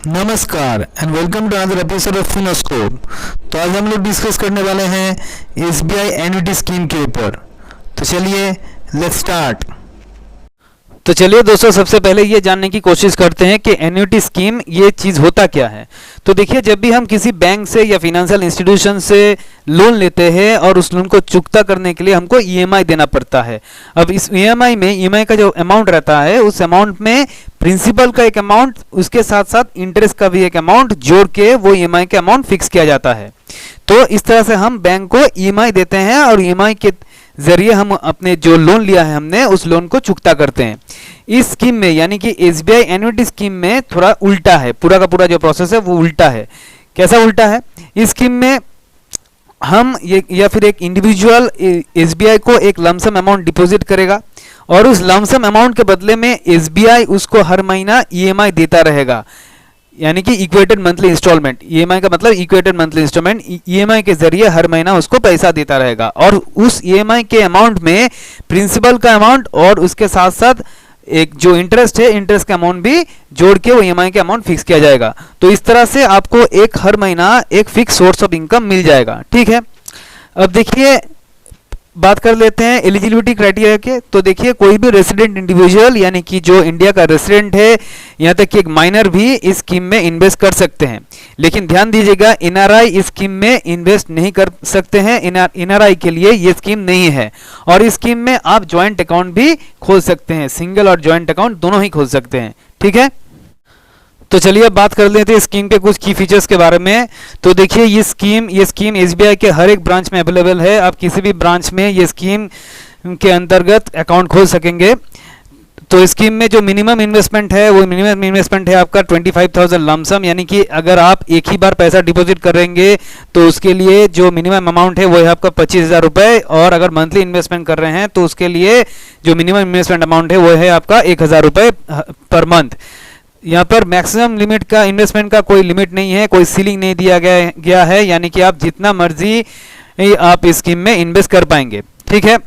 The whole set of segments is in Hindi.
नमस्कार and welcome to another episode of Finoscope. तो आज हम लोग डिस्कस करने वाले हैं एसबीआई एन्युटी स्कीम के ऊपर। तो चलिए लेट्स स्टार्ट। तो चलिए दोस्तों, सबसे पहले ये जानने की कोशिश करते हैं कि एन्युटी स्कीम ये चीज़ होता क्या है। तो देखिए, जब भी हम किसी बैंक से या फिनेंशियल इंस्टीट्यूशन से लोन लेते हैं और उस लोन को चुकता करने के लिए हमको ईएमआई देना पड़ता है। अब इस ईएमआई का जो अमाउंट रहता है, उस अमाउंट में प्रिंसिपल का एक अमाउंट, उसके साथ साथ इंटरेस्ट का भी एक अमाउंट जोड़ के वो ईएमआई का अमाउंट फिक्स किया जाता है। तो इस तरह से हम बैंक को ईएमआई देते हैं और ईएमआई के जरिए हम अपने जो लोन लिया है हमने उस लोन को चुकता करते हैं। इस स्कीम में यानी कि एसबीआई एन्युटी स्कीम में थोड़ा उल्टा है, पूरा का पूरा जो प्रोसेस है वो उल्टा है। कैसा उल्टा है? इस स्कीम में हम ये या फिर एक इंडिविजुअल एसबीआई को एक लमसम अमाउंट डिपॉजिट करेगा और उस लमसम अमाउंट के बदले में एसबीआई उसको हर महीना ईएमआई देता रहेगा, यानी कि इक्वेटेड मंथली इंस्टॉलमेंट। ईएमआई का मतलब इक्वेटेड मंथली इंस्टॉलमेंट। ईएमआई के जरिए हर महीना उसको पैसा देता रहेगा और उस ईएमआई के अमाउंट में प्रिंसिपल का अमाउंट और उसके साथ साथ एक जो इंटरेस्ट है, इंटरेस्ट का अमाउंट भी जोड़ के वो ईएमआई का अमाउंट फिक्स किया जाएगा। तो इस तरह से आपको एक हर महीना एक फिक्स सोर्स ऑफ इनकम मिल जाएगा। ठीक है, अब देखिए बात कर लेते हैं एलिजिबिलिटी क्राइटेरिया के। तो देखिए, कोई भी रेसिडेंट इंडिविजुअल यानी कि जो इंडिया का रेसिडेंट है, यहाँ तक कि एक माइनर भी इस स्कीम में इन्वेस्ट कर सकते हैं। लेकिन ध्यान दीजिएगा, एनआरआई इस स्कीम में इन्वेस्ट नहीं कर सकते हैं। एनआरआई के लिए ये स्कीम नहीं है। और इस स्कीम में आप ज्वाइंट अकाउंट भी खोल सकते हैं, सिंगल और ज्वाइंट अकाउंट दोनों ही खोल सकते हैं। ठीक है, तो चलिए अब बात कर लेते हैं स्कीम के कुछ की फीचर्स के बारे में। तो देखिए, ये स्कीम एसबीआई के हर एक ब्रांच में अवेलेबल है। आप किसी भी ब्रांच में ये स्कीम के अंतर्गत अकाउंट खोल सकेंगे। तो स्कीम में जो मिनिमम इन्वेस्टमेंट है वो मिनिमम इन्वेस्टमेंट है आपका 25,000 लमसम, यानी कि अगर आप एक ही बार पैसा डिपॉजिट करेंगे तो उसके लिए जो मिनिमम अमाउंट है वो है आपका 25,000 रुपये। और अगर मंथली इन्वेस्टमेंट कर रहे हैं तो उसके लिए जो मिनिमम इन्वेस्टमेंट अमाउंट है वो है आपका 1,000 रुपये पर मंथ। यहाँ पर मैक्सिमम लिमिट का इन्वेस्टमेंट का कोई लिमिट नहीं है, कोई सीलिंग नहीं दिया गया है, यानी कि आप जितना मर्जी आप इस स्कीम में इन्वेस्ट कर पाएंगे। ठीक है,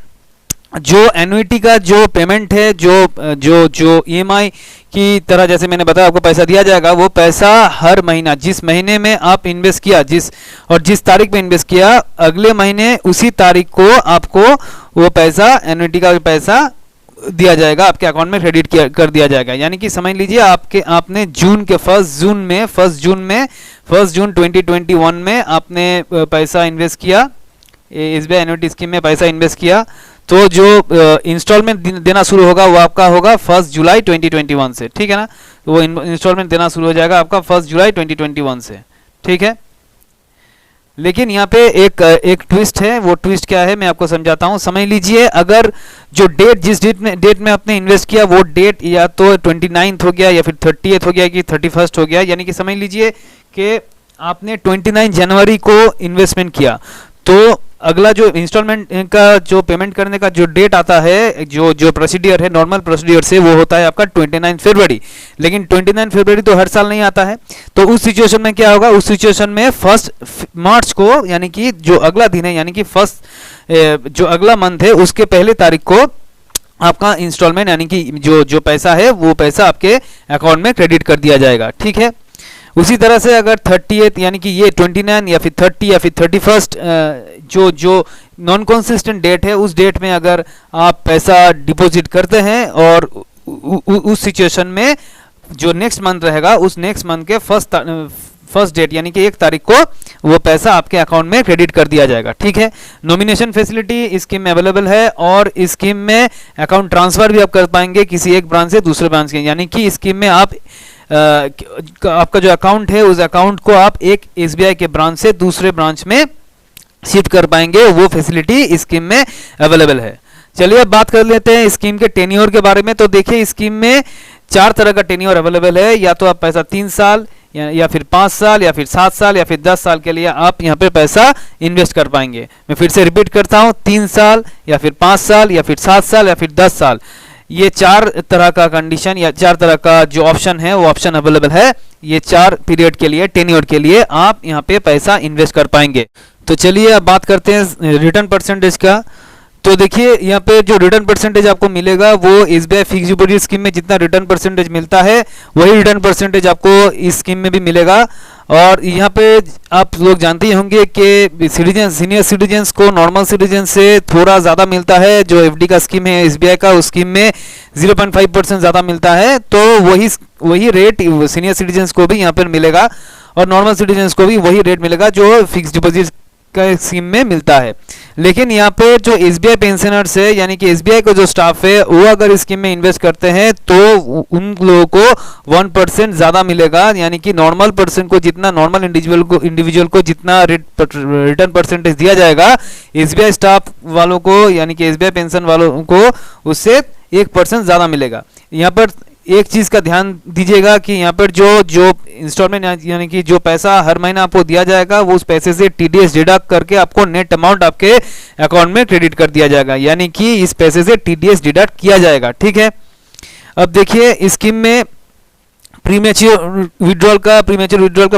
जो एन्युटी का जो पेमेंट है, जो ईएमआई की तरह जैसे मैंने बताया आपको पैसा दिया जाएगा, वो पैसा हर महीना जिस महीने में आप इन्वेस्ट किया, जिस तारीख में इन्वेस्ट किया, अगले महीने उसी तारीख को आपको वो पैसा, एन्युटी का पैसा दिया जाएगा, आपके अकाउंट में क्रेडिट कर दिया जाएगा। यानी कि समझ लीजिए आपने जून 1 जून 2021 में आपने पैसा इन्वेस्ट किया, एसबीआई एन्युटी स्कीम में पैसा इन्वेस्ट किया, तो जो इंस्टॉलमेंट देना शुरू होगा वो आपका होगा 1 जुलाई 2021 से। ठीक है ना, तो वो इंस्टॉलमेंट देना शुरू हो जाएगा आपका 1 जुलाई 2021 से। ठीक है, लेकिन यहाँ पे एक ट्विस्ट है। वो ट्विस्ट क्या है मैं आपको समझाता हूँ, समझ लीजिए। अगर जो जिस डेट में आपने इन्वेस्ट किया वो डेट या तो 29 हो गया या फिर 30 हो गया कि 31 हो गया, यानी कि समझ लीजिए कि आपने 29 जनवरी को इन्वेस्टमेंट किया, तो अगला जो इंस्टॉलमेंट का जो पेमेंट करने का जो डेट आता है, जो प्रोसीडियर है, नॉर्मल प्रोसीडियर से, वो होता है आपका 29 फरवरी। लेकिन 29 फरवरी तो हर साल नहीं आता है। तो उस सिचुएशन में क्या होगा? उस सिचुएशन में 1 मार्च को, यानी कि जो अगला दिन है, यानी कि जो अगला मंथ है, उसके पहले तारीख को आपका इंस्टॉलमेंट यानी कि जो पैसा है वो पैसा आपके अकाउंट में क्रेडिट कर दिया जाएगा। ठीक है, उसी तरह से अगर 30th यानी कि ये 29 या फिर 30 या फिर 31 जो नॉन कंसिस्टेंट डेट है, उस डेट में अगर आप पैसा डिपॉजिट करते हैं और उस सिचुएशन में जो नेक्स्ट मंथ रहेगा, उस नेक्स्ट मंथ के फर्स्ट डेट यानी कि 1 तारीख को वो पैसा आपके अकाउंट में क्रेडिट कर दिया जाएगा। ठीक है, नॉमिनेशन फैसिलिटी स्कीम में अवेलेबल है और इस स्कीम में अकाउंट ट्रांसफर भी आप कर पाएंगे किसी एक ब्रांच से दूसरे ब्रांच के, यानी कि इस स्कीम में आपका जो अकाउंट है उस अकाउंट को आप एक एसबीआई के ब्रांच से दूसरे ब्रांच में शिफ्ट कर पाएंगे। वो फैसिलिटी स्कीम में अवेलेबल है। चलिए अब बात कर लेते हैं स्कीम के टेन्योर के बारे में। तो देखिए, स्कीम में 4 तरह का टेन्योर अवेलेबल है। या तो आप पैसा 3 साल या फिर 5 साल या फिर 7 साल या फिर 10 साल के लिए आप यहाँ पे पैसा इन्वेस्ट कर पाएंगे। मैं फिर से रिपीट करता हूँ, 3 साल या फिर 5 साल या फिर 7 साल या फिर 10 साल, ये 4 तरह का कंडीशन या 4 तरह का जो ऑप्शन है वो ऑप्शन अवेलेबल है। ये 4 पीरियड के लिए, टेन्योर के लिए आप यहाँ पे पैसा इन्वेस्ट कर पाएंगे। तो चलिए अब बात करते हैं रिटर्न परसेंटेज का। तो देखिए यहाँ पे जो रिटर्न परसेंटेज आपको मिलेगा वो एसबीआई फिक्स डिपॉजिट स्कीम में जितना रिटर्न परसेंटेज मिलता है वही रिटर्न परसेंटेज आपको इस स्कीम में भी मिलेगा। और यहाँ पे आप लोग जानते ही होंगे कि सीनियर सिटीजन्स को नॉर्मल सिटीजन से थोड़ा ज़्यादा मिलता है। जो एफडी का स्कीम है एसबीआई का, उस स्कीम में 0.5% ज़्यादा मिलता है। तो वही रेट सीनियर सिटीजन्स को भी यहाँ पर मिलेगा और नॉर्मल सिटीजन्स को भी वही रेट मिलेगा जो फिक्स डिपॉजिट का स्कीम में मिलता है। लेकिन यहाँ पे जो एसबीआई पेंशनर्स है यानी कि एसबीआई का जो स्टाफ है वो अगर इस स्कीम में इन्वेस्ट करते हैं तो उन लोगों को 1% ज़्यादा मिलेगा। यानी कि नॉर्मल पर्सन को जितना, नॉर्मल इंडिविजुअल को जितना रिटर्न परसेंटेज दिया जाएगा, एसबीआई स्टाफ वालों को यानी कि एसबीआई पेंशन वालों को उससे 1% ज़्यादा मिलेगा। यहाँ पर एक चीज़ का ध्यान दीजिएगा कि यहाँ पर जो इंस्टॉलमेंट यानी कि जो पैसा हर महीना आपको दिया जाएगा वो उस पैसे से टीडीएस डिडक्ट करके आपको नेट अमाउंट आपके अकाउंट में क्रेडिट कर दिया जाएगा। यानी कि इस पैसे से टीडीएस डिडक्ट किया जाएगा, ठीक है। अब देखिए इस स्कीम में प्रीमेच्योर विड्रॉल का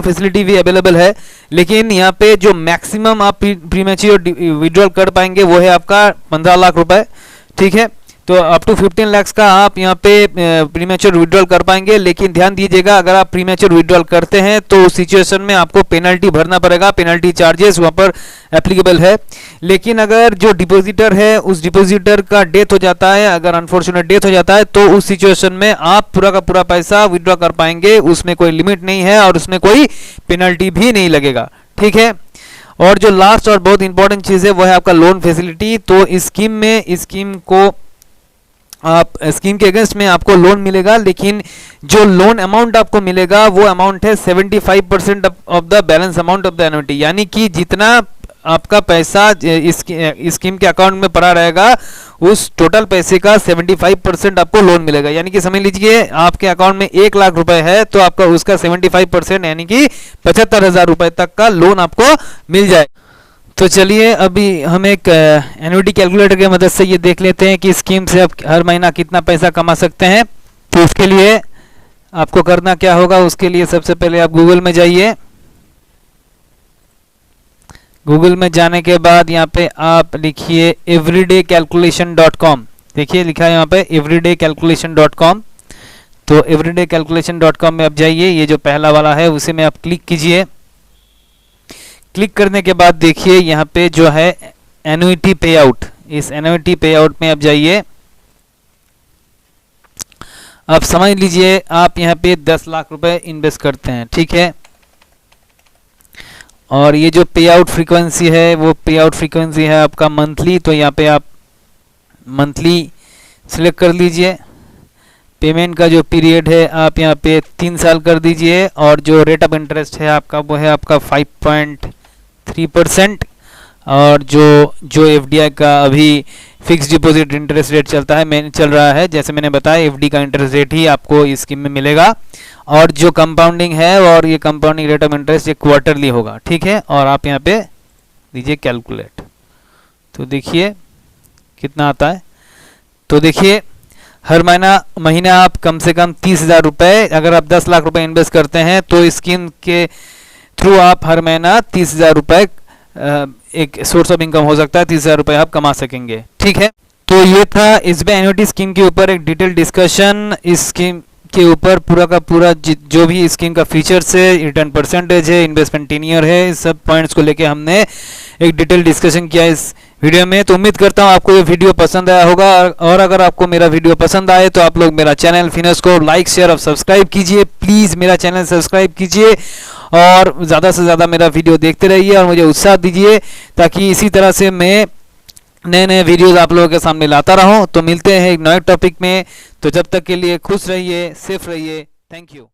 फैसिलिटी भी अवेलेबल है। लेकिन यहाँ पे जो मैक्सिमम आप प्रीमेच्योर विड्रॉल कर पाएंगे वो है आपका 15 लाख रुपए, ठीक है। तो अप टू 15 लाख का आप यहाँ पे प्रीमेच्योर विड्रॉल कर पाएंगे। लेकिन ध्यान दीजिएगा, अगर आप प्रीमेच्योर विड्रॉल करते हैं तो उस सिचुएशन में आपको पेनल्टी भरना पड़ेगा, पेनल्टी चार्जेस वहाँ पर एप्लीकेबल है। लेकिन अगर जो डिपॉजिटर है उस डिपॉजिटर का डेथ हो जाता है, अगर अनफॉर्चुनेट डेथ हो जाता है, तो उस सिचुएशन में आप पूरा का पूरा पैसा विड्रॉ कर पाएंगे। उसमें कोई लिमिट नहीं है और उसमें कोई पेनल्टी भी नहीं लगेगा, ठीक है। और जो लास्ट और बहुत इंपॉर्टेंट चीज़ है वो है आपका लोन फैसिलिटी। तो इस स्कीम के अगेंस्ट में आपको लोन मिलेगा, लेकिन जो लोन अमाउंट आपको मिलेगा वो अमाउंट है 75% of the balance amount of the annuity. यानी कि जितना आपका पैसा इस स्कीम के अकाउंट में पड़ा रहेगा उस टोटल पैसे का 75% आपको लोन मिलेगा। यानी कि समझ लीजिए आपके अकाउंट में 1 लाख रुपए है तो आपका उसका 75% यानी कि 75,000 रुपए तक का लोन आपको मिल जाए। तो चलिए अभी हम एक एन्युटी कैलकुलेटर की मदद से ये देख लेते हैं कि स्कीम से आप हर महीना कितना पैसा कमा सकते हैं। तो उसके लिए आपको करना क्या होगा, उसके लिए सबसे पहले आप गूगल में जाइए। गूगल में जाने के बाद यहाँ पे आप लिखिए everydaycalculation.com। देखिए लिखा है यहाँ पे everydaycalculation.com। तो everydaycalculation.com में आप जाइए, ये जो पहला वाला है उसे में आप क्लिक कीजिए। क्लिक करने के बाद देखिए यहाँ पे जो है एन्युटी पे आउट, इस एन्युटी पे आउट में आप जाइए। आप समझ लीजिए आप यहाँ पे 10 लाख रुपए इन्वेस्ट करते हैं, ठीक है। और ये जो पे आउट फ्रीक्वेंसी है वो पे आउट फ्रीक्वेंसी है आपका मंथली। तो यहाँ पे आप मंथली सिलेक्ट कर लीजिए। पेमेंट का जो पीरियड है आप यहाँ पे 3 साल कर दीजिए। और जो रेट ऑफ इंटरेस्ट है आपका वो है आपका 5.3%। और जो एफडीआई का अभी फिक्स डिपॉजिट इंटरेस्ट रेट चल रहा है, जैसे मैंने बताया एफडी का इंटरेस्ट रेट ही आपको इस स्कीम में मिलेगा। और जो कंपाउंडिंग है और ये कंपाउंडिंग रेट ऑफ इंटरेस्ट ये क्वार्टरली होगा, ठीक है। और आप यहाँ पे दीजिए कैलकुलेट, तो देखिए कितना आता है। तो देखिए हर महीना आप कम से कम 30,000 रुपये, अगर आप 10 लाख रुपए इन्वेस्ट करते हैं तो इस स्कीम के थ्रू आप हर महीना 30,000 रुपये एक सोर्स ऑफ इनकम हो सकता है, 30,000 रुपये आप कमा सकेंगे, ठीक है। तो ये था एसबीआई एन्युटी स्कीम के ऊपर एक डिटेल डिस्कशन। इस स्कीम के ऊपर पूरा का पूरा जो भी स्कीम का फीचर्स है, रिटर्न परसेंटेज है, इन्वेस्टमेंट टेन्योर है, इस सब पॉइंट्स को लेके हमने एक डिटेल डिस्कशन किया इस वीडियो में। तो उम्मीद करता हूँ आपको ये वीडियो पसंद आया होगा। और अगर आपको मेरा वीडियो पसंद आए तो आप लोग मेरा चैनल फिनोस को लाइक शेयर और सब्सक्राइब कीजिए। प्लीज़ मेरा चैनल सब्सक्राइब कीजिए और ज़्यादा से ज़्यादा मेरा वीडियो देखते रहिए और मुझे उत्साह दीजिए, ताकि इसी तरह से मैं नए नए वीडियोस आप लोगों के सामने लाता रहूं। तो मिलते हैं एक नए टॉपिक में। तो जब तक के लिए खुश रहिए, सेफ रहिए। Thank you.